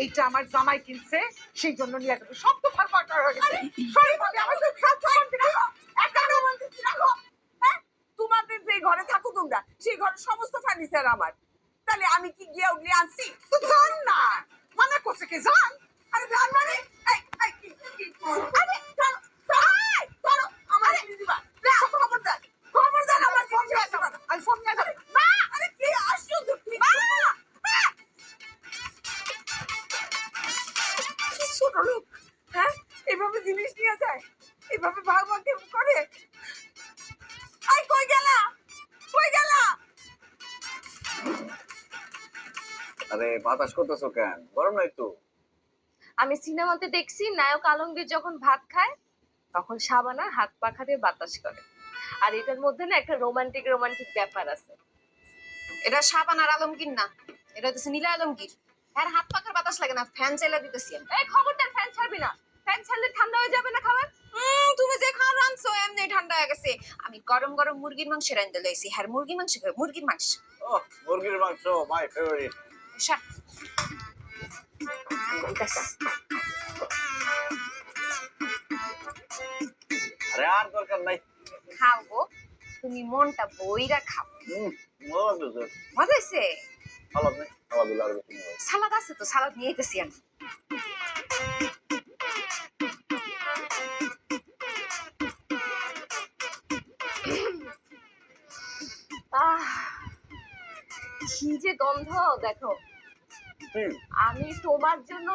এইটা আমার জামাই কিনছে, সেই জন্য নিয়ে আসবে। সব তো ফাঁকা হয়ে গেছে। সরি ভাবি, আমার তো সব সম্পত্তি রাখো, একটা সম্পত্তি রাখো। হ্যাঁ, তোমাদের যে ঘরে থাকো তোমরা সেই ঘরের সমস্ত ফার্নিচার আমার। তাহলে আমি কি গিয়ে ওগুলি আনছি? তো জান না, মানা করছে কে জান? আরে জান মানে এই এই কি আরে চলো এই, চলো আমার জিনিস দিবা না, খবরদার খবরদার আমার জিনিস দিবা না। আমি ফোন নিয়ে যাবো। মা, আরে কি আশ্চর্য তুমি! মা! মা! কি ছোট লোক, হ্যাঁ? এভাবে জিনিস নিয়ে যায়, এভাবে ভাগ ভাগ করে। আই কই গেলা, কই গেলা? আরে বাতাস করতেছো কেন? গরম নাই তো? আমি সিনেমাতে দেখছি নায়ক আলমগীর যখন ভাত খায় তখন শাবানা হাত পাখা দিয়ে বাতাস করে। আর এটার মধ্যে না একটা রোমান্টিক রোমান্টিক ব্যাপার আছে। এটা শাবানার আলমগীর না, এটা হচ্ছে নীলা আলমগীর। আর হাত পাখার বাতাস লাগে না, ফ্যান চাইলা দিতেছি আমি। এই খবরদার ফ্যান ছাড়বি না, ফ্যান ছাড়লে ঠান্ডা হয়ে যাবে না খাবার। তুমি যে খাওয়ার রাঁধছো এমনি ঠান্ডা হয়ে গেছে। আমি গরম গরম মুরগির মাংস রাঁধতে লইছি। হ্যাঁ, মুরগির মাংস খাবে, মুরগির মাংস। ও মুরগির মাংস মাই ফেভারিট। সা- আরে আর দরকার নাই। খাও গো, তুমি মনটা বইরা খাও। মজা লাগতেছে। মজা হয়েছে? সালাদ নেই, সালাদ দিলে আরো বেশি মজা। সালাদ আছে তো, সালাদ নিয়ে যেতেছি আমি। আহ, কি যে গন্ধ দেখো। হুম। আমি তোমার জন্য